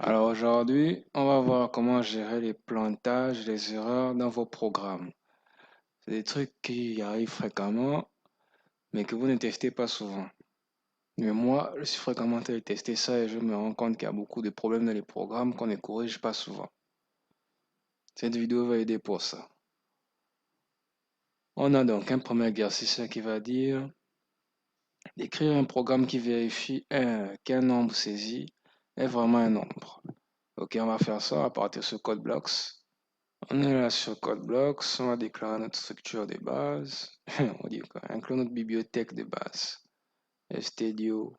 Alors aujourd'hui, on va voir comment gérer les plantages, les erreurs dans vos programmes. C'est des trucs qui arrivent fréquemment, mais que vous ne testez pas souvent. Mais moi, je suis fréquemment en train de tester ça et je me rends compte qu'il y a beaucoup de problèmes dans les programmes qu'on ne corrige pas souvent. Cette vidéo va aider pour ça. On a donc un premier exercice qui va dire d'écrire un programme qui vérifie qu'un nombre saisi est vraiment un nombre. Ok, on va faire ça à partir de ce code blocks. On est là sur code blocks, on va déclarer notre structure de base. On dit quoi? Inclure notre bibliothèque de base. stdio.h.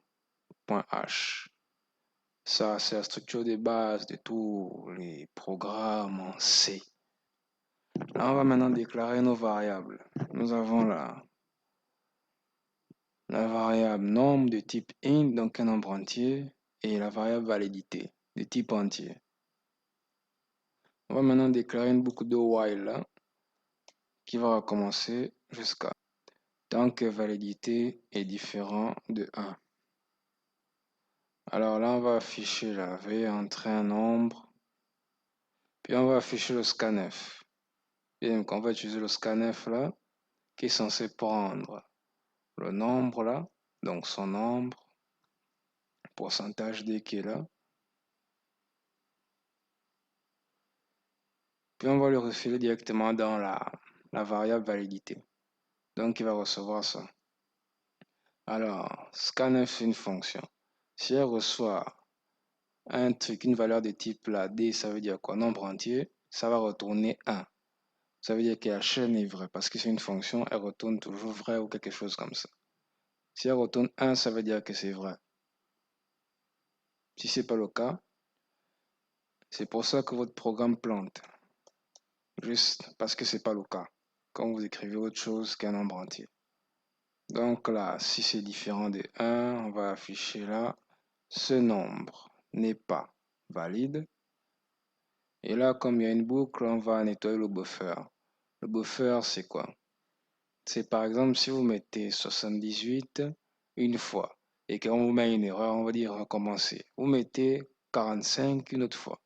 Ça, c'est la structure de base de tous les programmes en C. Là, on va maintenant déclarer nos variables. Nous avons la variable nombre de type int, donc un nombre entier, et la variable validité de type entier. On va maintenant déclarer une boucle de while là, qui va recommencer jusqu'à tant que validité est différent de 1. Alors là, on va afficher la V entre un nombre, puis on va afficher le scanf. Et donc, on va utiliser le scanf là, qui est censé prendre le nombre là, donc son nombre, pourcentage D qui est là, puis on va le refiler directement dans la variable validité. Donc, il va recevoir ça. Alors, scanf, c'est une fonction. Si elle reçoit un truc, une valeur de type là, D, ça veut dire quoi? Nombre entier, ça va retourner 1. Ça veut dire que la chaîne est vraie parce que c'est une fonction, elle retourne toujours vrai ou quelque chose comme ça. Si elle retourne 1, ça veut dire que c'est vrai. Si ce n'est pas le cas, c'est pour ça que votre programme plante. Juste parce que ce n'est pas le cas. Quand vous écrivez autre chose qu'un nombre entier. Donc là, si c'est différent de 1, on va afficher là, ce nombre n'est pas valide. Et là, comme il y a une boucle, on va nettoyer le buffer. Le buffer, c'est quoi? C'est par exemple si vous mettez 78 une fois et qu'on vous met une erreur, on va dire recommencer. Vous mettez 45 une autre fois.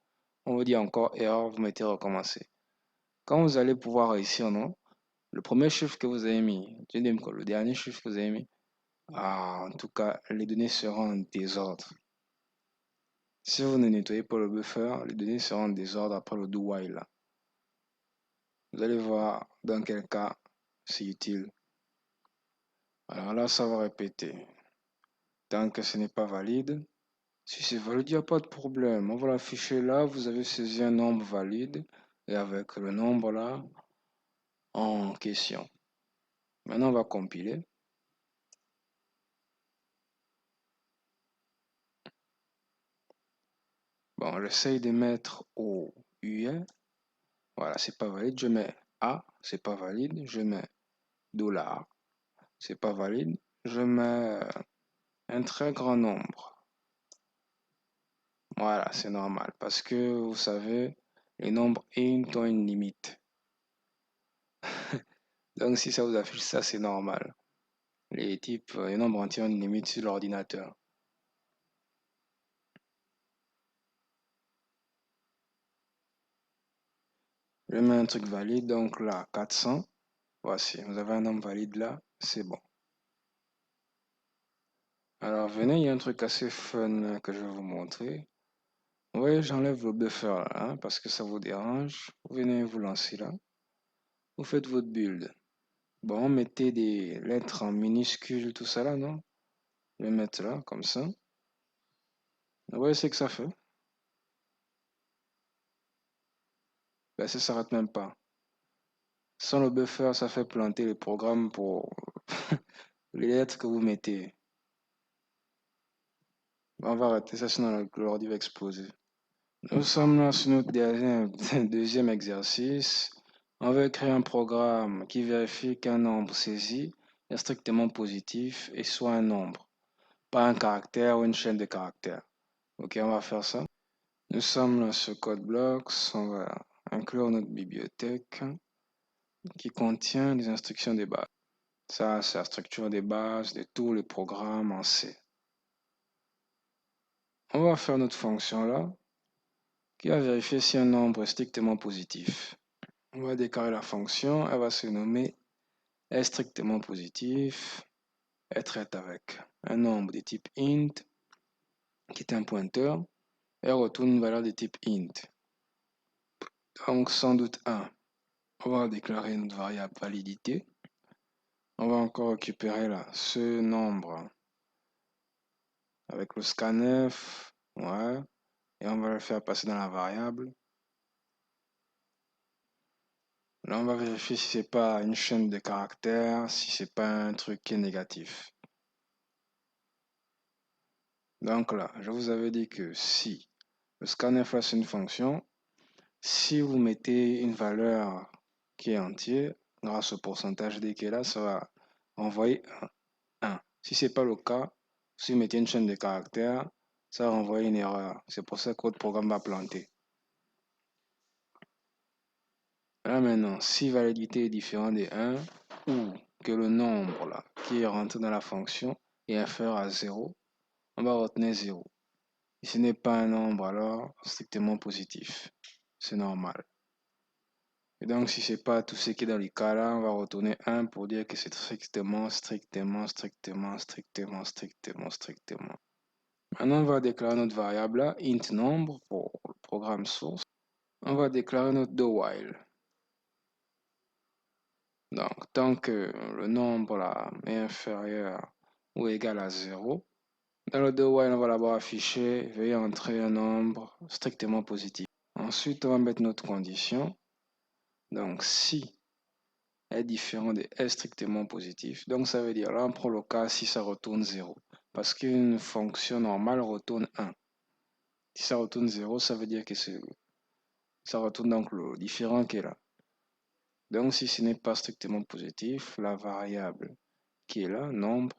On va dire encore erreur, vous mettez recommencer. Quand vous allez pouvoir réussir, non? Le premier chiffre que vous avez mis, le dernier chiffre que vous avez mis, en tout cas, les données seront en désordre. Si vous ne nettoyez pas le buffer, les données seront en désordre après le do while. Vous allez voir dans quel cas c'est utile. Alors là, ça va répéter. Tant que ce n'est pas valide, si c'est valide, il n'y a pas de problème. On va l'afficher là, vous avez saisi un nombre valide et avec le nombre là en question. Maintenant, on va compiler. Bon, j'essaye de mettre au UN. Voilà, c'est pas valide. Je mets A, c'est pas valide. Je mets $, c'est pas valide. Je mets un très grand nombre. Voilà, c'est normal parce que vous savez, les nombres int ont une limite. Donc, si ça vous affiche ça, c'est normal. Les types, les nombres entiers ont une limite sur l'ordinateur. Je mets un truc valide, donc là, 400. Voici, vous avez un nombre valide là, c'est bon. Alors, venez, il y a un truc assez fun que je vais vous montrer. Oui, j'enlève le buffer là, hein, parce que ça vous dérange. Vous venez vous lancer là. Vous faites votre build. Bon, mettez des lettres en minuscules, tout ça là, non? Je vais mettre là, comme ça. Vous voyez ce que ça fait? Ben, ça s'arrête même pas. Sans le buffer, ça fait planter le programme pour les lettres que vous mettez. On va arrêter ça, sinon l'ordi va exploser. Nous sommes là sur notre deuxième exercice. On va créer un programme qui vérifie qu'un nombre saisi est strictement positif et soit un nombre, pas un caractère ou une chaîne de caractères. Ok, on va faire ça. Nous sommes là sur Code Blocks. On va inclure notre bibliothèque qui contient les instructions de base. Ça, c'est la structure de base de tous les programmes en C. On va faire notre fonction là. qui va vérifier si un nombre est strictement positif. On va déclarer la fonction, elle va se nommer est strictement positif, est traite avec un nombre de type int, qui est un pointeur, et retourne une valeur de type int. Donc sans doute 1. On va déclarer notre variable validité. On va encore récupérer là ce nombre avec le scanf, ouais, et on va le faire passer dans la variable. Là, on va vérifier si c'est pas une chaîne de caractères, si c'est pas un truc qui est négatif. Donc là, je vous avais dit que si le scanf là c'est une fonction, si vous mettez une valeur qui est entière, grâce au pourcentage d qui est là, ça va envoyer 1. Si ce n'est pas le cas, si vous mettez une chaîne de caractères, ça va renvoyer une erreur. C'est pour ça que votre programme va planter. Là maintenant, si validité est différent de 1 ou que le nombre là, qui est rentré dans la fonction est inférieur à 0, on va retenir 0. Si ce n'est pas un nombre, alors strictement positif. C'est normal. Et donc, si ce n'est pas tout ce qui est dans les cas là, on va retourner 1 pour dire que c'est strictement. Maintenant, on va déclarer notre variable là, int nombre pour le programme source. On va déclarer notre do while. Donc, tant que le nombre là est inférieur ou égal à 0, dans le do while, on va d'abord afficher, veuillez entrer un nombre strictement positif. Ensuite, on va mettre notre condition. Donc, si est différent de est strictement positif. Donc, ça veut dire, là, on prend le cas si ça retourne 0. Parce qu'une fonction normale retourne 1. Si ça retourne 0, ça veut dire que ça retourne donc le différent qui est là. Donc, si ce n'est pas strictement positif, la variable qui est là, nombre,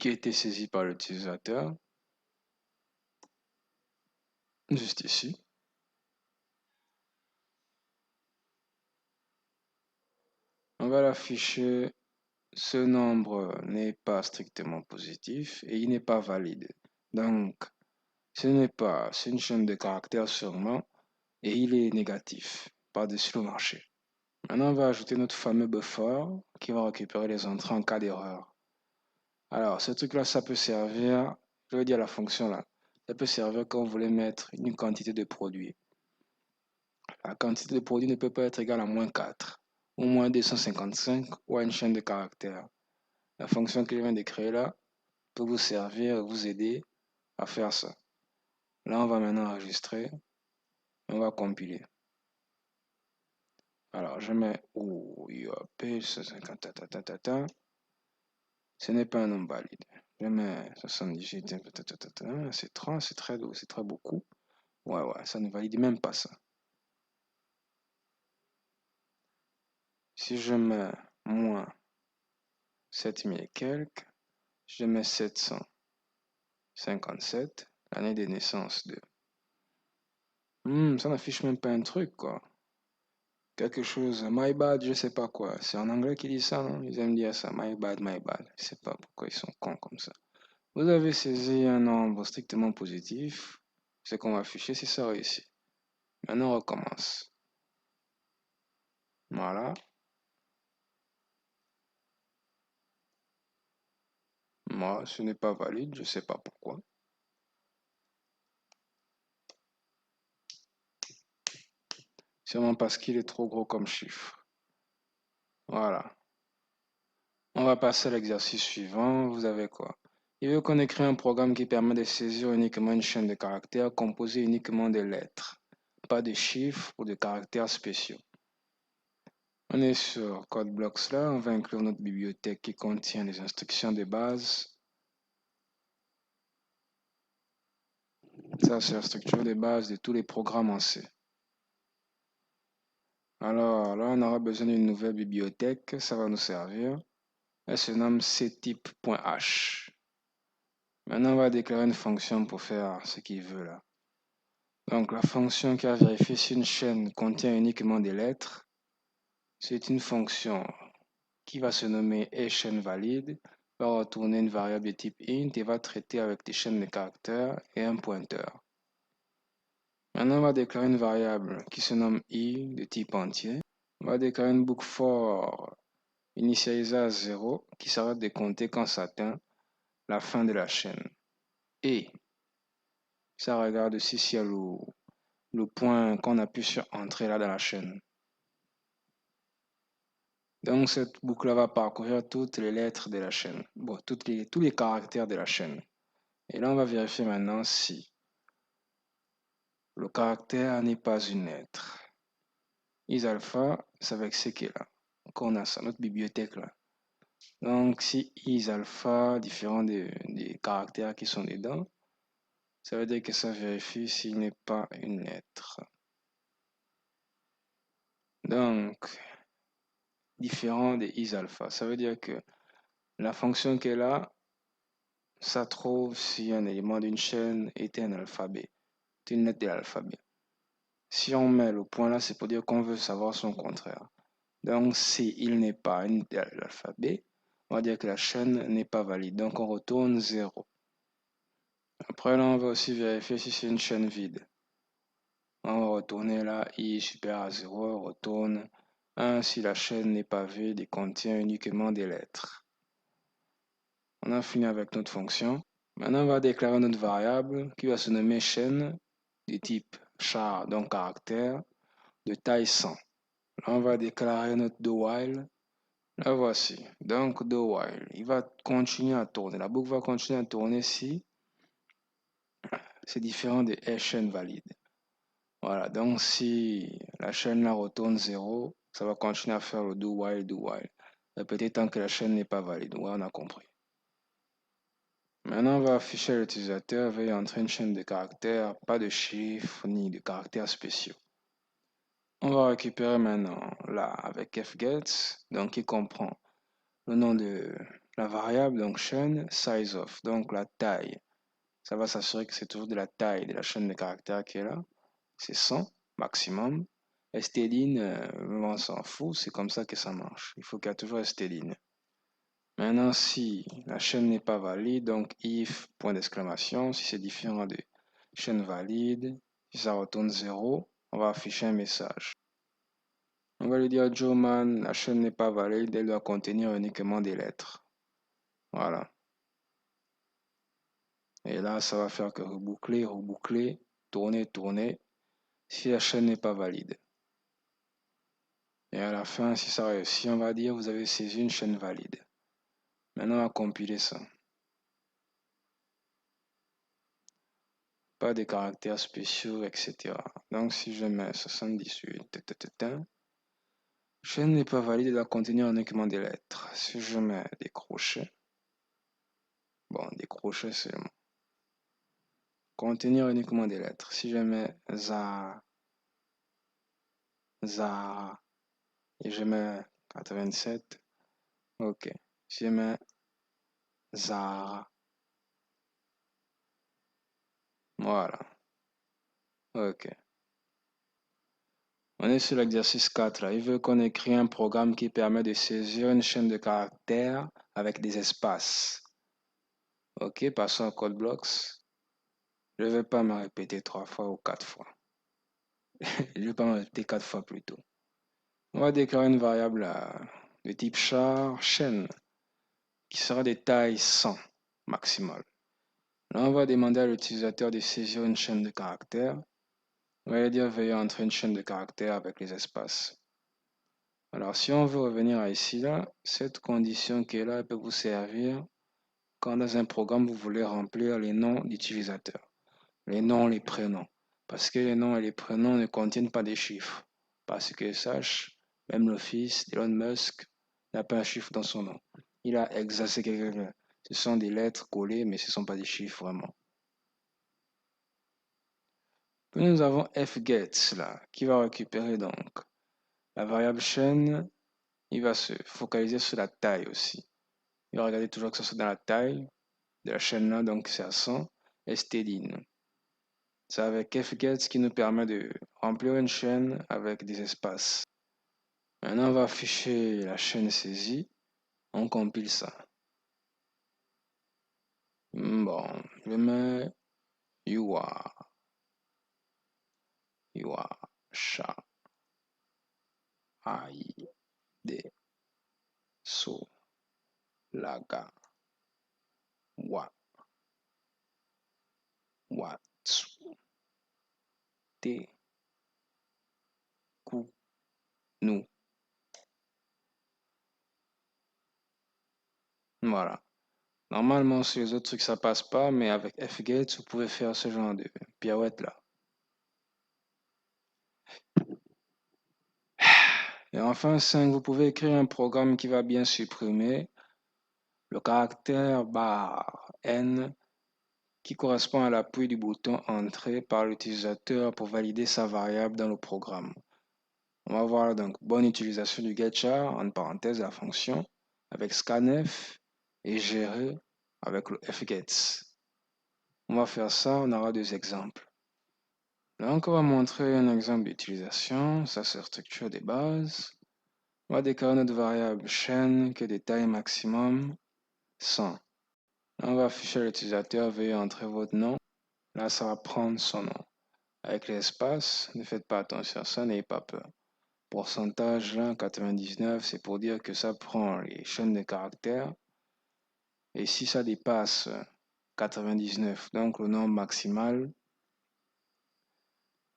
qui a été saisie par l'utilisateur, juste ici, on va l'afficher. Ce nombre n'est pas strictement positif et il n'est pas valide. Donc, ce n'est pas, c'est une chaîne de caractères sûrement et il est négatif par-dessus le marché. Maintenant, on va ajouter notre fameux buffer qui va récupérer les entrées en cas d'erreur. Alors, ce truc-là, ça peut servir, je veux dire la fonction là, ça peut servir quand vous voulez mettre une quantité de produit. La quantité de produit ne peut pas être égale à moins 4 ou moins 255 ou à une chaîne de caractères. La fonction que je viens de créer là peut vous servir, vous aider à faire ça. Là, on va maintenant enregistrer. On va compiler. Alors, je mets UAP 50, ce n'est pas un nombre valide. Je mets 78, c'est 30, c'est très doux, c'est très beaucoup. Ouais, ça ne valide même pas ça. Si je mets moins 7000 et quelques, je mets 757, l'année de naissance de... ça n'affiche même pas un truc, quoi. Quelque chose, my bad, je sais pas quoi. C'est en anglais qu'ils disent ça, non? Ils aiment dire ça, my bad, my bad. Je sais pas pourquoi ils sont cons comme ça. Vous avez saisi un nombre strictement positif. Ce qu'on va afficher, c'est ça ici. Maintenant, on recommence. Voilà. Moi, ce n'est pas valide, je sais pas pourquoi. Sûrement parce qu'il est trop gros comme chiffre. Voilà. On va passer à l'exercice suivant. Vous avez quoi? Il veut qu'on écrit un programme qui permet de saisir uniquement une chaîne de caractères composée uniquement de lettres, pas de chiffres ou de caractères spéciaux. On est sur CodeBlocks là, on va inclure notre bibliothèque qui contient les instructions de base. Ça, c'est la structure de base de tous les programmes en C. Alors là, on aura besoin d'une nouvelle bibliothèque, ça va nous servir. Elle se nomme ctype.h. Maintenant, on va déclarer une fonction pour faire ce qu'il veut là. Donc, la fonction qui va vérifier si une chaîne contient uniquement des lettres, c'est une fonction qui va se nommer chaîne valide, va retourner une variable de type int et va traiter avec des chaînes de caractères et un pointeur. Maintenant, on va déclarer une variable qui se nomme i de type entier. On va déclarer une boucle for initialisée à 0 qui s'arrête de compter quand ça atteint la fin de la chaîne. Et ça regarde aussi s'il y a le point qu'on appuie sur Entrée là dans la chaîne. Donc cette boucle va parcourir toutes les lettres de la chaîne. Bon, tous les caractères de la chaîne. Et là, on va vérifier maintenant si le caractère n'est pas une lettre. Isalpha, c'est avec ce qui est là. Qu'on a ça, notre bibliothèque là. Donc si isalpha, différent des caractères qui sont dedans, ça veut dire que ça vérifie s'il n'est pas une lettre. Donc, différent de isalpha, ça veut dire que la fonction qu'elle a, ça trouve si un élément d'une chaîne est un alphabet, une lettre de l'alphabet. Si on met le point là, c'est pour dire qu'on veut savoir son contraire. Donc, si il n'est pas une lettre de l'alphabet, on va dire que la chaîne n'est pas valide. Donc, on retourne 0. Après, là, on va aussi vérifier si c'est une chaîne vide. On va retourner là, i est supérieur à 0, on retourne 1 si la chaîne n'est pas vide et contient uniquement des lettres. On a fini avec notre fonction. Maintenant, on va déclarer notre variable qui va se nommer chaîne du type char, donc caractère, de taille 100. Là, on va déclarer notre do while. La voici. Donc, do while. Il va continuer à tourner. La boucle va continuer à tourner si c'est différent des chaînes valides. Voilà. Donc, si la chaîne là retourne 0, ça va continuer à faire le do while, do while. Répéter tant que la chaîne n'est pas valide. Ouais, on a compris. Maintenant, on va afficher à l'utilisateur veuillez entrer une chaîne de caractères, pas de chiffres ni de caractères spéciaux. On va récupérer maintenant là avec fgets, donc qui comprend le nom de la variable, donc chaîne, size of, donc la taille. Ça va s'assurer que c'est toujours de la taille de la chaîne de caractères qui est là. C'est 100 maximum. Stdin, on s'en fout, c'est comme ça que ça marche. Il faut qu'il y ait toujours stdin. Maintenant, si la chaîne n'est pas valide, donc if, point d'exclamation, si c'est différent de chaîne valide, si ça retourne 0, on va afficher un message. On va lui dire Joe man, la chaîne n'est pas valide, elle doit contenir uniquement des lettres. Voilà. Et là, ça va faire que reboucler, reboucler, tourner, tourner, si la chaîne n'est pas valide. Et à la fin, si ça réussit, on va dire vous avez saisi une chaîne valide. Maintenant, on va compiler ça. Pas de caractères spéciaux, etc. Donc, si je mets 78, chaîne n'est pas valide, elle doit contenir uniquement des lettres. Si je mets des crochets, bon, des crochets seulement. Contenir uniquement des lettres. Si je mets za, za, et je mets 87, ok. Si je mets za, voilà, ok. On est sur l'exercice 4 là. Il veut qu'on écrit un programme qui permet de saisir une chaîne de caractères avec des espaces. Ok, passons au code blocks. Je ne vais pas me répéter 3 fois ou 4 fois. Je ne vais pas me répéter 4 fois plutôt. On va déclarer une variable de type char chaîne qui sera de taille 100 maximale. Là, on va demander à l'utilisateur de saisir une chaîne de caractères. On va lui dire veuillez entrer une chaîne de caractères avec les espaces. Alors, si on veut revenir à ici, là, cette condition qui est là elle peut vous servir quand dans un programme, vous voulez remplir les noms d'utilisateurs, les noms, les prénoms. Parce que les noms et les prénoms ne contiennent pas des chiffres. Parce que sache, même le fils d'Elon Musk n'a pas un chiffre dans son nom. Il a exercé quelqu'un. Ce sont des lettres collées, mais ce ne sont pas des chiffres vraiment. Puis nous avons fgets là, qui va récupérer donc la variable chaîne. Il va se focaliser sur la taille aussi. Il va regarder toujours que ce soit dans la taille de la chaîne là, donc c'est à 100, stdin. C'est avec fgets qui nous permet de remplir une chaîne avec des espaces. Maintenant, on va afficher la chaîne saisie. On compile ça. Bon, je mets you are. Cha, Ai, De, So, Laga, Wa, Watsu, Te, Ku, Nu. Voilà. Normalement, sur les autres trucs, ça passe pas, mais avec F-Gates, vous pouvez faire ce genre de pirouette là. Et enfin, 5, vous pouvez écrire un programme qui va bien supprimer le caractère bar N qui correspond à l'appui du bouton Entrée par l'utilisateur pour valider sa variable dans le programme. On va voir donc bonne utilisation du getchar, en parenthèse la fonction, avec scanf et gérer avec le fgets. On va faire ça, on aura deux exemples. Donc on va montrer un exemple d'utilisation, ça c'est la structure des bases. On va déclarer notre variable chaîne que de taille maximum 100. Là, on va afficher à l'utilisateur, veuillez entrer votre nom. Là, ça va prendre son nom. Avec l'espace, ne faites pas attention à ça, n'ayez pas peur. Pourcentage là, 99, c'est pour dire que ça prend les chaînes de caractères. Et si ça dépasse 99, donc le nombre maximal,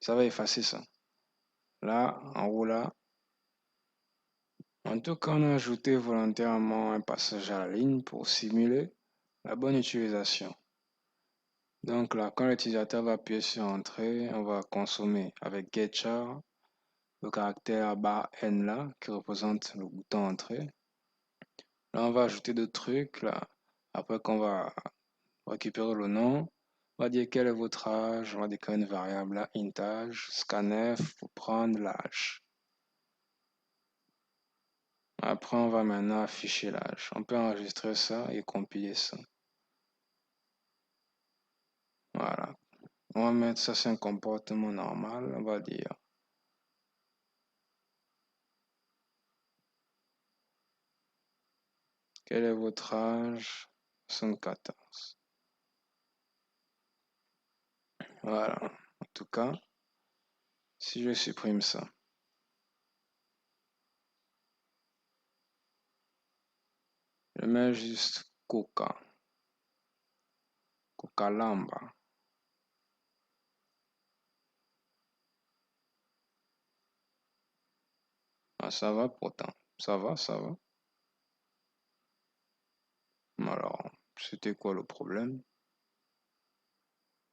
ça va effacer ça. Là, en haut là, en tout cas, on a ajouté volontairement un passage à la ligne pour simuler la bonne utilisation. Donc là, quand l'utilisateur va appuyer sur Entrée, on va consommer avec getchar le caractère bar N là, qui représente le bouton Entrée. Là, on va ajouter d'autres trucs là. Après qu'on va récupérer le nom, on va dire quel est votre âge, on va déclarer une variable là, int âge, scanf pour prendre l'âge. Après, on va maintenant afficher l'âge. On peut enregistrer ça et compiler ça. Voilà. On va mettre ça, c'est un comportement normal. On va dire quel est votre âge? 74. Voilà. En tout cas, si je supprime ça, je mets juste Coca. Coca Lamba. Ah, ça va pourtant. Ça va, ça va. Alors, c'était quoi le problème?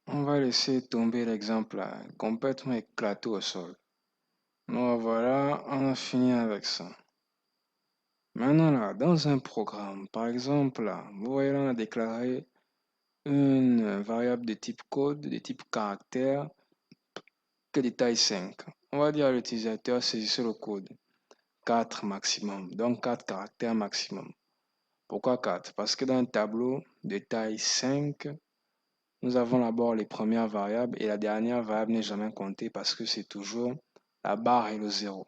On va laisser tomber l'exemple là, complètement éclaté au sol. Bon, voilà, on a fini avec ça. Maintenant là, dans un programme, par exemple là, vous voyez là, on a déclaré une variable de type code, de type caractère, que de taille 5. On va dire à l'utilisateur, saisissez le code. 4 maximum, donc 4 caractères maximum. Pourquoi 4? Parce que dans un tableau de taille 5, nous avons d'abord les premières variables et la dernière variable n'est jamais comptée parce que c'est toujours la barre et le 0.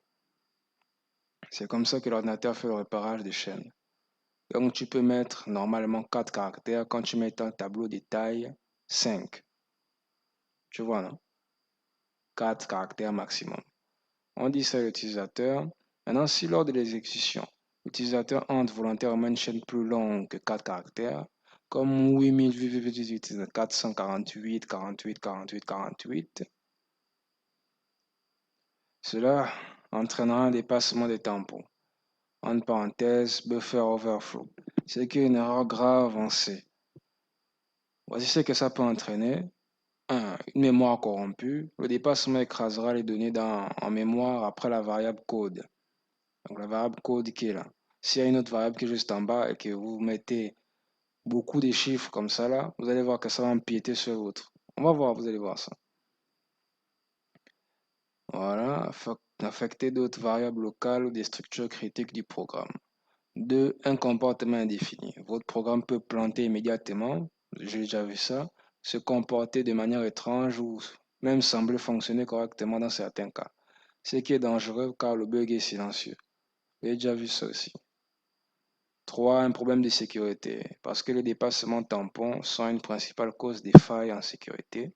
C'est comme ça que l'ordinateur fait le repérage des chaînes. Donc tu peux mettre normalement 4 caractères quand tu mets un tableau de taille 5. Tu vois, non? 4 caractères maximum. On dit ça à l'utilisateur. Maintenant, si lors de l'exécution, l'utilisateur entre volontairement une chaîne plus longue que 4 caractères, comme 8000, 448, 48, 48, 48, cela entraînera un dépassement des tampons. Entre parenthèses, buffer overflow. C'est une erreur grave avancée. Voici ce que ça peut entraîner. 1. Une mémoire corrompue. Le dépassement écrasera les données en mémoire après la variable code. Donc la variable code qui est là. S'il y a une autre variable qui est juste en bas et que vous mettez beaucoup de chiffres comme ça là, vous allez voir que ça va empiéter sur l'autre. On va voir, vous allez voir ça. Voilà, affecter d'autres variables locales ou des structures critiques du programme. 2. Un comportement indéfini. Votre programme peut planter immédiatement, j'ai déjà vu ça, se comporter de manière étrange ou même sembler fonctionner correctement dans certains cas. Ce qui est dangereux car le bug est silencieux. J'ai déjà vu ça aussi. 3. Un problème de sécurité. Parce que les dépassements tampons sont une principale cause des failles en sécurité.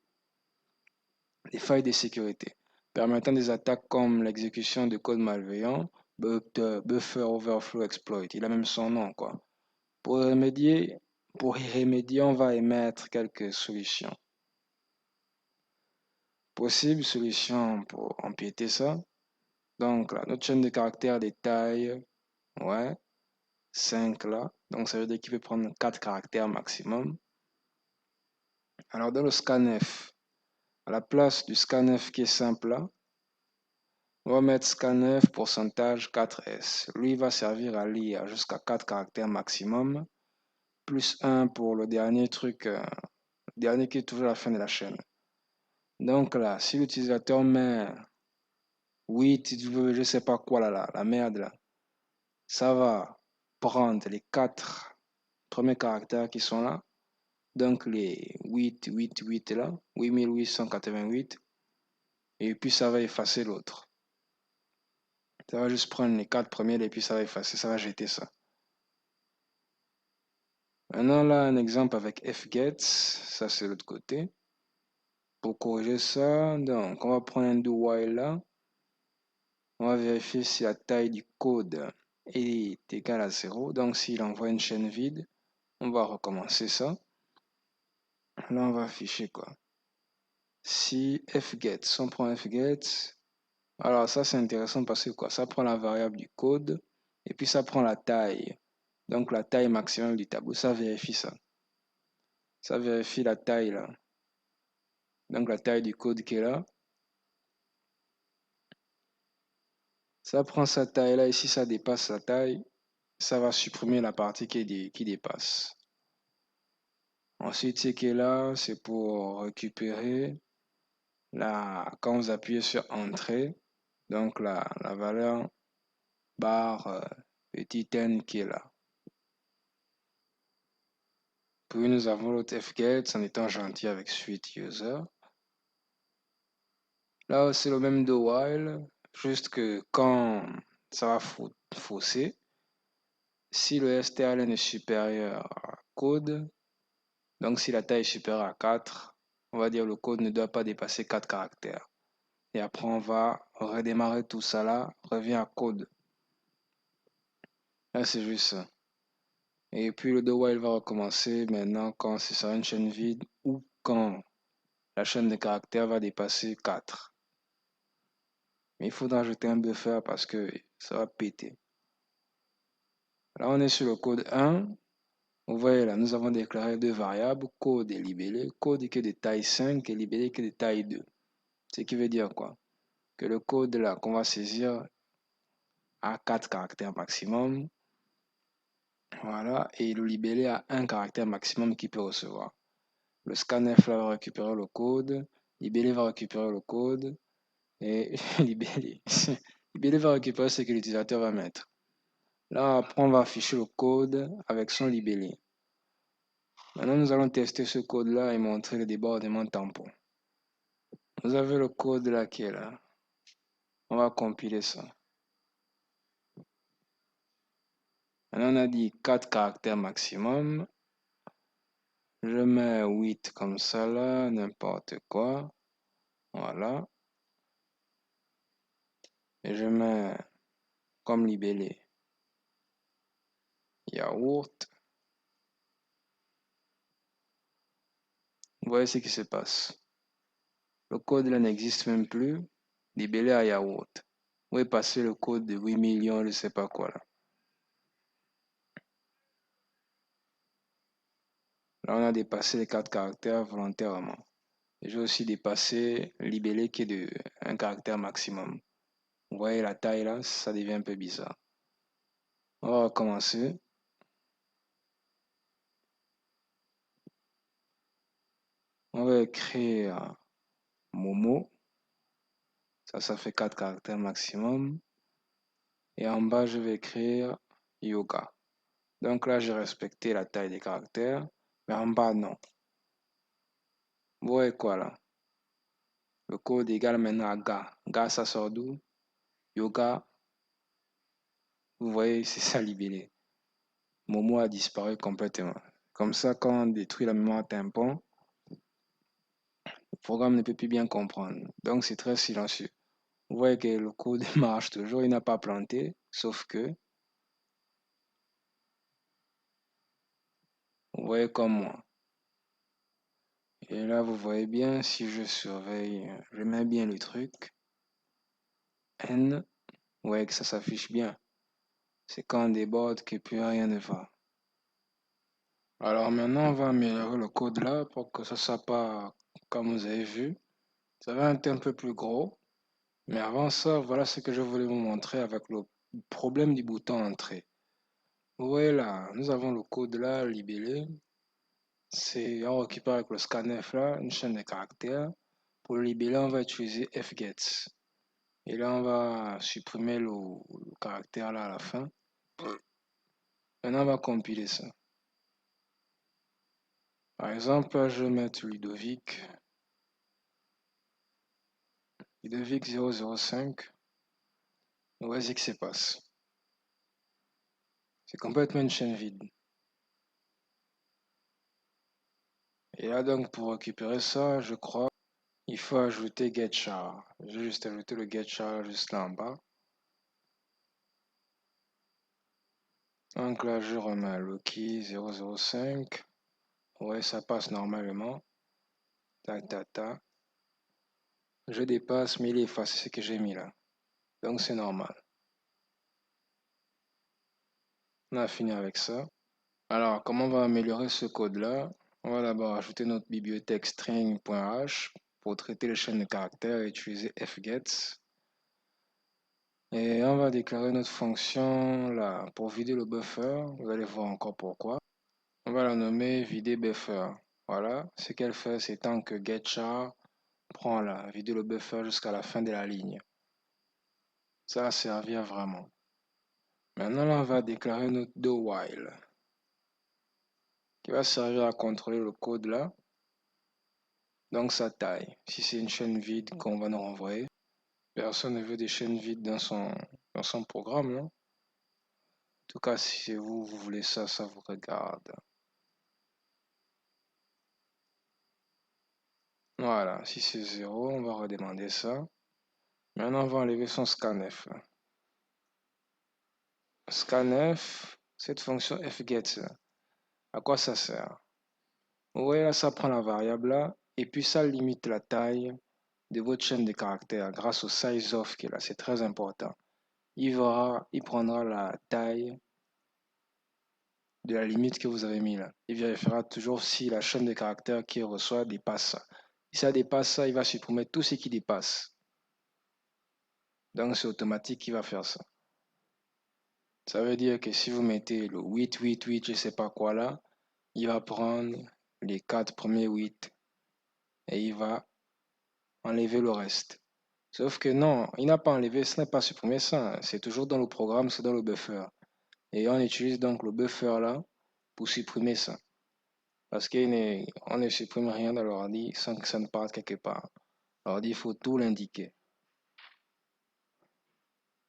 Les failles de sécurité. permettant des attaques comme l'exécution de codes malveillants, buffer overflow exploit. Il a même son nom, quoi. Pour y remédier, on va émettre quelques solutions. Possible solution pour empiéter ça. Donc là, notre chaîne de caractères détaille, ouais, 5 là. Donc ça veut dire qu'il peut prendre 4 caractères maximum. Alors dans le scanf, à la place du scanf qui est simple là, on va mettre scanf pourcentage 4S. Lui, il va servir à lire jusqu'à 4 caractères maximum, plus 1 pour le dernier truc, le dernier qui est toujours à la fin de la chaîne. Donc là, si l'utilisateur met 8, je sais pas quoi là, la merde là, ça va prendre les 4 premiers caractères qui sont là, donc les 8 là, 8888, et puis ça va effacer l'autre. Ça va juste prendre les 4 premiers et puis ça va effacer, ça va jeter ça. Maintenant là, un exemple avec fgets, ça c'est l'autre côté. Pour corriger ça, donc on va prendre un do while là, on va vérifier si la taille du code est égale à 0. Donc s'il envoie une chaîne vide, on va recommencer ça. Là on va afficher quoi? Si fgets, on prend fgets, alors ça c'est intéressant parce que quoi? Ça prend la variable du code et puis ça prend la taille. Donc la taille maximum du tableau, ça vérifie ça. Ça vérifie la taille là. Donc la taille du code qui est là. Ça prend sa taille là et si ça dépasse sa taille, ça va supprimer la partie qui dépasse. Ensuite, ce qui est là, c'est pour récupérer quand vous appuyez sur Entrée, donc la valeur barre petit n qui est là. Puis nous avons l'autre fget en étant gentil avec suite user. Là, c'est le même do while, juste que quand ça va fausser, si le strlen est supérieur à code, donc si la taille est supérieure à 4, on va dire le code ne doit pas dépasser 4 caractères. Et après, on va redémarrer tout ça là, revient à code. Là, c'est juste ça. Et puis le do while va recommencer maintenant quand c'est sur une chaîne vide ou quand la chaîne de caractères va dépasser 4. Mais il faudra ajouter un buffer parce que ça va péter. Là, on est sur le code 1. Vous voyez là, nous avons déclaré deux variables, code et libellé. Code qui est de taille 5 et libellé qui est de taille 2. Ce qui veut dire quoi? Que le code là qu'on va saisir a 4 caractères maximum. Voilà. Et le libellé a un caractère maximum qu'il peut recevoir. Le scanf là va récupérer le code. Libellé va récupérer le code. Et libellé. Libellé va récupérer ce que l'utilisateur va mettre. Là, après, on va afficher le code avec son libellé. Maintenant, nous allons tester ce code-là et montrer le débordement tampon. Vous avez le code là qui est là. On va compiler ça. Maintenant, on a dit 4 caractères maximum. Je mets 8 comme ça là, n'importe quoi. Voilà. Et je mets comme libellé yaourt. Vous voyez ce qui se passe. Le code là n'existe même plus. Libellé à yaourt. Où est passé le code de 8 millions, je sais pas quoi là. Là, on a dépassé les 4 caractères volontairement. J'ai aussi dépassé libellé qui est de un caractère maximum. Vous voyez la taille là, ça devient un peu bizarre. On va recommencer. On va écrire Momo. Ça fait 4 caractères maximum. Et en bas, je vais écrire Yoga. Donc là, j'ai respecté la taille des caractères. Mais en bas, non. Vous voyez quoi là? Le code égale maintenant à Ga. Ga, ça sort d'où? Yoga. Vous voyez, c'est ça libellé. Momo a disparu complètement. Comme ça, quand on détruit la mémoire tampon, le programme ne peut plus bien comprendre. Donc, c'est très silencieux. Vous voyez que le code marche toujours, il n'a pas planté, sauf que, vous voyez comme moi. Et là, vous voyez bien, si je surveille, je mets bien le truc, N, vous voyez que ça s'affiche bien. C'est quand on déborde que plus rien ne va. Alors maintenant, on va améliorer le code là pour que ça soit pas, comme vous avez vu, ça va être un peu plus gros. Mais avant ça, voilà ce que je voulais vous montrer avec le problème du bouton entrée. Vous voyez là, nous avons le code là, libellé. C'est, on récupère avec le scanf là, une chaîne de caractères. Pour le libeller, on va utiliser fgets. Et là, on va supprimer le caractère là à la fin. Maintenant, on va compiler ça. Par exemple, je vais mettre Ludovic. Ludovic 005. Voici ce qui se passe. C'est complètement une chaîne vide. Et là, donc, pour récupérer ça, je crois, il faut ajouter getChar. J'ai juste ajouté le getChar juste là en bas. Donc là, je remets le key 005. Ouais, ça passe normalement. Tac, tac, tac. Je dépasse, mais il efface ce que j'ai mis là. Donc c'est normal. On a fini avec ça. Alors, comment on va améliorer ce code-là? On va d'abord ajouter notre bibliothèque string.h pour traiter les chaînes de caractères et utiliser fgets. Et on va déclarer notre fonction là pour vider le buffer. Vous allez voir encore pourquoi. On va la nommer vider buffer. Voilà, ce qu'elle fait, c'est tant que getChar prend là, vider le buffer jusqu'à la fin de la ligne. Ça va servir vraiment. Maintenant, là, on va déclarer notre do while qui va servir à contrôler le code là. Donc sa taille. Si c'est une chaîne vide qu'on va nous renvoyer, personne ne veut des chaînes vides dans son programme, non? En tout cas, si c'est vous, vous voulez ça, ça vous regarde. Voilà, si c'est 0, on va redemander ça. Maintenant, on va enlever son scanf. Scanf, cette fonction fget, à quoi ça sert? Vous voyez là, ça prend la variable là, et puis ça limite la taille de votre chaîne de caractères grâce au size of qui est là, c'est très important. Il prendra la taille de la limite que vous avez mis là. Il vérifiera toujours si la chaîne de caractères qu'il reçoit dépasse ça. Si ça dépasse ça, il va supprimer tout ce qui dépasse. Donc c'est automatique qu'il va faire ça. Ça veut dire que si vous mettez le 8, 8, 8, je sais pas quoi là, il va prendre les 4 premiers 8 et il va enlever le reste. Sauf que non, il n'a pas enlevé, ce n'est pas supprimé ça. C'est toujours dans le programme, c'est dans le buffer. Et on utilise donc le buffer là pour supprimer ça. Parce qu'on ne supprime rien dans l'ordi sans que ça ne parte quelque part. L'ordi, il faut tout l'indiquer.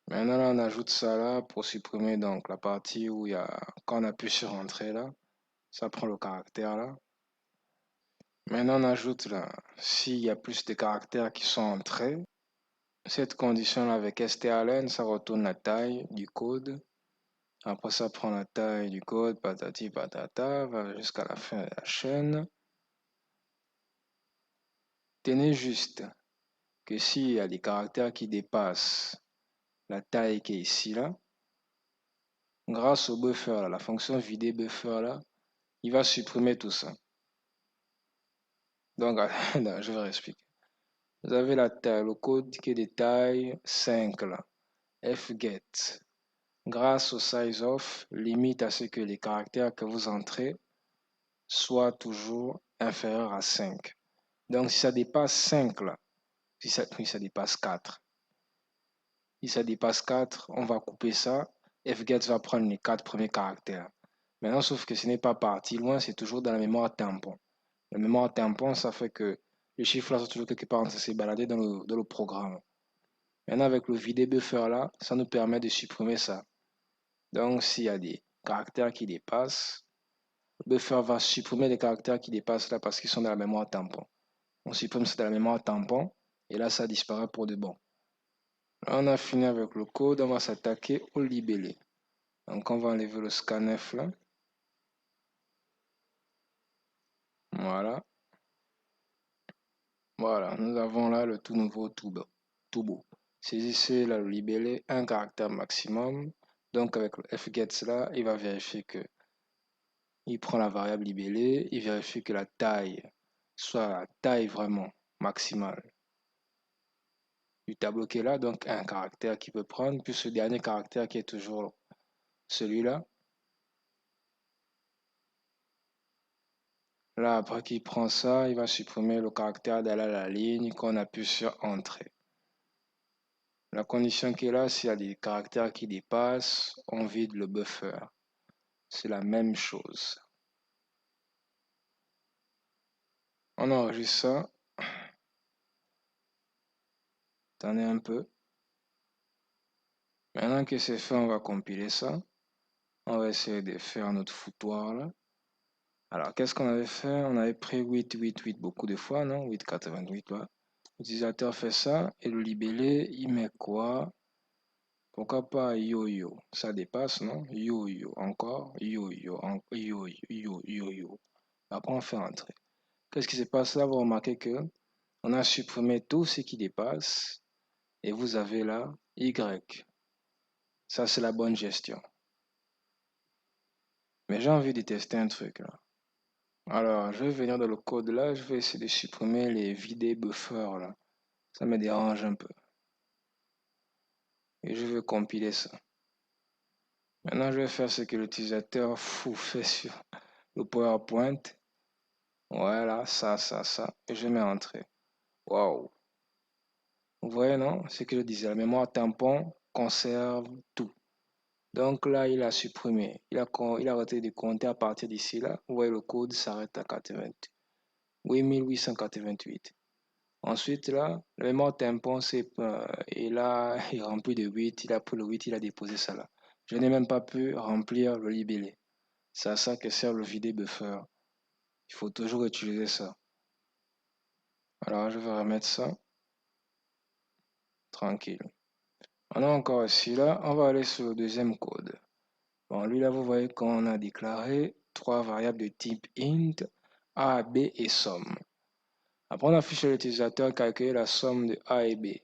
Maintenant, là, on ajoute ça là pour supprimer donc la partie où il y a, quand on appuie sur Entrée là, ça prend le caractère là. Maintenant, on ajoute là, s'il y a plus de caractères qui sont entrés, cette condition là avec strlen, ça retourne la taille du code. Après, ça prend la taille du code, patati patata, va jusqu'à la fin de la chaîne. Tenez juste que s'il y a des caractères qui dépassent la taille qui est ici là, grâce au buffer là, la fonction vider buffer là, il va supprimer tout ça. Donc, je vais réexpliquer. Vous avez la taille, le code qui est de taille 5 là, fget. Grâce au size of, limite à ce que les caractères que vous entrez soient toujours inférieurs à 5. Donc, si ça dépasse 5 là, si ça dépasse 4, si ça dépasse 4, on va couper ça. Fget va prendre les 4 premiers caractères. Maintenant, sauf que ce n'est pas parti loin, c'est toujours dans la mémoire tampon. La mémoire tampon, ça fait que les chiffres là sont toujours quelque part en train de se balader dans le programme. Maintenant, avec le vider buffer là, ça nous permet de supprimer ça. Donc, s'il y a des caractères qui dépassent, le buffer va supprimer les caractères qui dépassent là parce qu'ils sont dans la mémoire tampon. On supprime ça dans la mémoire tampon et là, ça disparaît pour de bon. Là, on a fini avec le code, on va s'attaquer au libellé. Donc, on va enlever le scanf là. Voilà. Voilà, nous avons là le tout nouveau tout beau. Saisissez là le libellé, un caractère maximum. Donc, avec le fgets là, il va vérifier que il prend la variable libellé, il vérifie que la taille soit la taille vraiment maximale du tableau qui est là, donc un caractère qu'il peut prendre, puis ce dernier caractère qui est toujours celui-là. Là, après qu'il prend ça, il va supprimer le caractère d'aller à la ligne qu'on appuie sur Entrée. La condition qui est là, s'il y a des caractères qui dépassent, on vide le buffer. C'est la même chose. On enregistre ça. Attendez un peu. Maintenant que c'est fait, on va compiler ça. On va essayer de faire notre foutoir là. Alors, qu'est-ce qu'on avait fait? On avait pris 8 beaucoup de fois, non? 8,88, ouais. L'utilisateur fait ça et le libellé, il met quoi? Pourquoi pas yo-yo? Ça dépasse, non? Yo-yo, encore, yo-yo, yo-yo, yo-yo. Après, on fait entrer. Qu'est-ce qui se passe là? Vous remarquez que on a supprimé tout ce qui dépasse et vous avez là Y. Ça, c'est la bonne gestion. Mais j'ai envie de tester un truc là. Alors, je vais venir dans le code là, je vais essayer de supprimer les vider buffers là. Ça me dérange un peu. Et je vais compiler ça. Maintenant, je vais faire ce que l'utilisateur fou fait sur le PowerPoint. Voilà, ça. Et je mets entrée. Waouh. Vous voyez, non? Ce que je disais, la mémoire tampon conserve tout. Donc là, il a supprimé. Il a arrêté de compter à partir d'ici là. Vous voyez, le code s'arrête à 8888. Ensuite, là, le mémoire tampon, et là, il remplit de 8. Il a pris le 8, il a déposé ça là. Je n'ai même pas pu remplir le libellé. C'est à ça que sert le vider buffer. Il faut toujours utiliser ça. Alors, je vais remettre ça. Tranquille. On a encore ici, là, on va aller sur le deuxième code. Bon, lui, là, vous voyez qu'on a déclaré trois variables de type int, a, b et somme. Après, on affiche à l'utilisateur calculer la somme de a et b.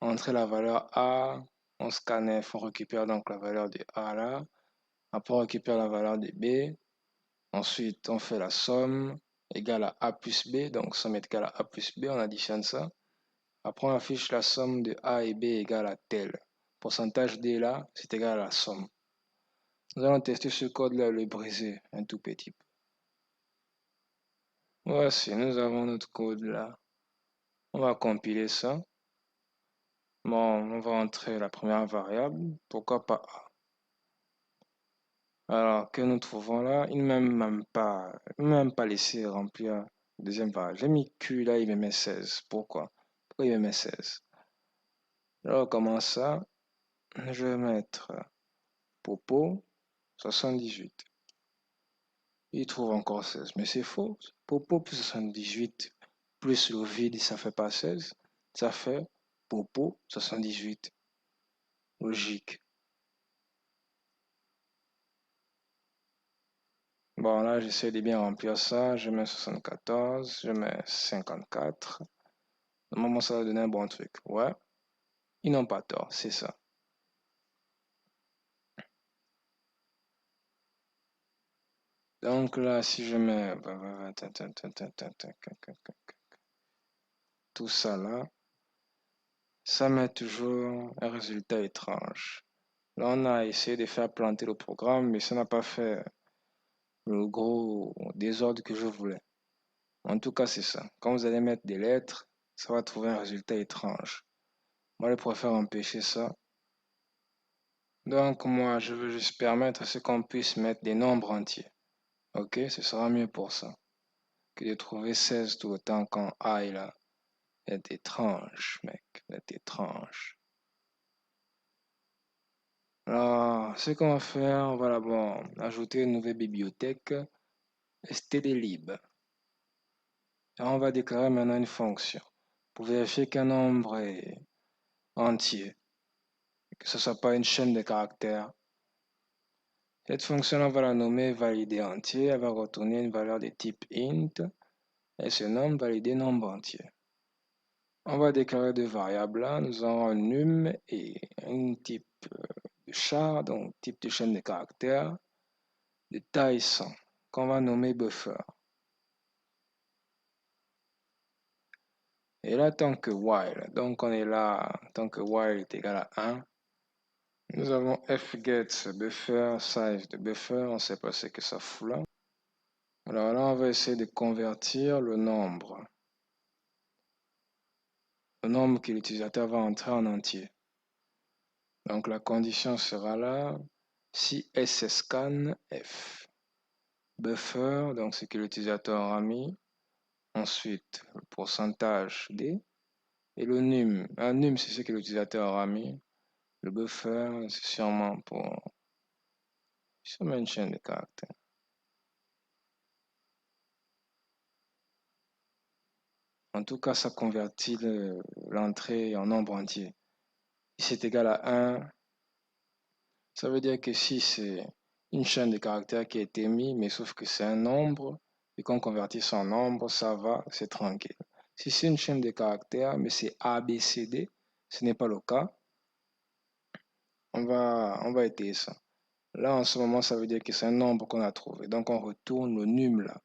Entrer la valeur a, on scanf, on récupère donc la valeur de a là. Après, on récupère la valeur de b. Ensuite, on fait la somme égale à a plus b. Donc, somme est égale à a plus b, on additionne ça. Après, on affiche la somme de a et b égale à tel. Pourcentage d là, c'est égal à la somme. Nous allons tester ce code-là, le briser un tout petit peu. Voici, nous avons notre code là. On va compiler ça. Bon, on va entrer la première variable. Pourquoi pas A? Alors, que nous trouvons là, il ne m'a même pas laissé remplir la deuxième variable. J'ai mis Q là, il me met 16. Pourquoi? Pourquoi il me met 16? Alors, comment ça? Je vais mettre Popo 78. Il trouve encore 16. Mais c'est faux. Popo plus 78 plus le vide, ça fait pas 16. Ça fait Popo 78. Logique. Bon, là, j'essaie de bien remplir ça. Je mets 74. Je mets 54. Normalement, ça va donner un bon truc. Ouais. Ils n'ont pas tort. C'est ça. Donc là, si je mets tout ça là, ça met toujours un résultat étrange. Là, on a essayé de faire planter le programme, mais ça n'a pas fait le gros désordre que je voulais. En tout cas, c'est ça. Quand vous allez mettre des lettres, ça va trouver un résultat étrange. Moi, je préfère empêcher ça. Donc, moi, je veux juste permettre à ce qu'on puisse mettre des nombres entiers. Ok, ce sera mieux pour ça que de trouver 16 tout le temps quand A est là. C'est étrange, mec. C'est étrange. Alors, ce qu'on va faire, on va d'abord ajouter une nouvelle bibliothèque stdlib. Et on va déclarer maintenant une fonction pour vérifier qu'un nombre est entier, que ce ne soit pas une chaîne de caractères. Cette fonction-là, on va la nommer valider entier, elle va retourner une valeur de type int, elle se nomme valider nombre entier. On va déclarer deux variables là, nous aurons un num et un type de char, donc type de chaîne de caractères, de taille 100, qu'on va nommer buffer. Et là, tant que while, donc on est là, tant que while est égal à 1, nous avons fget buffer, size de buffer, on ne sait pas ce que ça fout là. Alors là, on va essayer de convertir le nombre que l'utilisateur va entrer en entier. Donc la condition sera là, si scan f. Buffer, donc ce que l'utilisateur aura mis. Ensuite, le pourcentage d. Et le num. Un num, c'est ce que l'utilisateur aura mis. Le buffer, c'est sûrement une chaîne de caractères. En tout cas, ça convertit l'entrée en nombre entier. Si c'est égal à 1, ça veut dire que si c'est une chaîne de caractères qui a été mise, mais sauf que c'est un nombre, et qu'on convertit ça en nombre, ça va, c'est tranquille. Si c'est une chaîne de caractères, mais c'est A, B, C, D, ce n'est pas le cas, on va étayer ça. Là, en ce moment, ça veut dire que c'est un nombre qu'on a trouvé. Donc, on retourne le num là.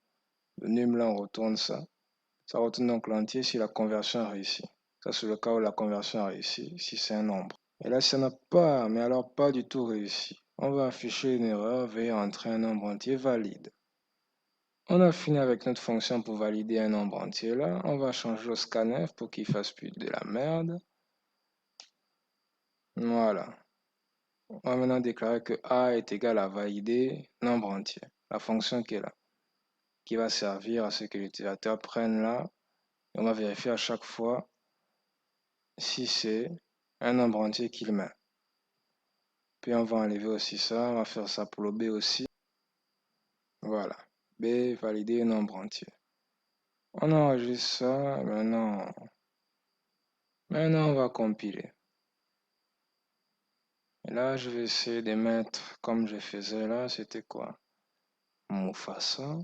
Le num là, on retourne ça. Ça retourne donc l'entier si la conversion a réussi. Ça, c'est le cas où la conversion a réussi, si c'est un nombre. Et là, ça n'a pas, mais alors pas du tout réussi. On va afficher une erreur, veuillez entrer un nombre entier valide. On a fini avec notre fonction pour valider un nombre entier là. On va changer le scanf pour qu'il fasse plus de la merde. Voilà. On va maintenant déclarer que A est égal à valider nombre entier. La fonction qui est là, qui va servir à ce que l'utilisateur prenne là. Et on va vérifier à chaque fois si c'est un nombre entier qu'il met. Puis on va enlever aussi ça, on va faire ça pour le B aussi. Voilà, B, valider nombre entier. On enregistre ça, maintenant on va compiler. Et là, je vais essayer de mettre, comme je faisais là, c'était quoi? Mufasa.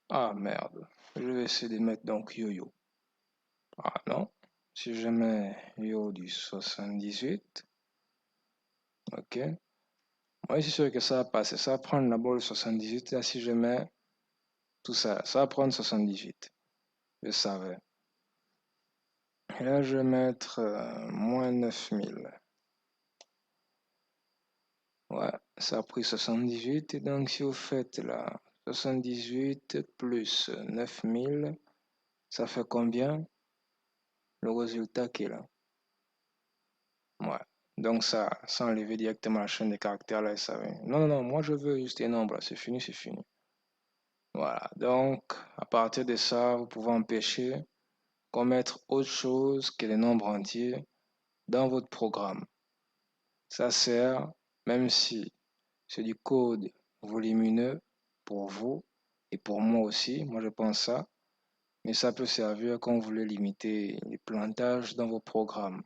Ah merde, je vais essayer de mettre donc yo-yo. Ah non, si je mets yo du 78, ok. Moi, je suis sûr que ça va passer. Ça va prendre d'abord le 78. Là, si je mets tout ça, ça va prendre 78. Je savais. Et là, je vais mettre moins 9000. Ouais, ça a pris 78. Et donc, si vous faites là, 78 plus 9000, ça fait combien? Le résultat qui est là. Ouais. Donc, ça enlever directement la chaîne de caractères là, ça va. Non, non, non, moi, je veux juste les nombres. C'est fini, c'est fini. Voilà. Donc, à partir de ça, vous pouvez empêcher qu'on mette autre chose que les nombres entiers dans votre programme. Ça sert, même si c'est du code volumineux pour vous et pour moi aussi, moi je pense ça, mais ça peut servir quand vous voulez limiter les plantages dans vos programmes.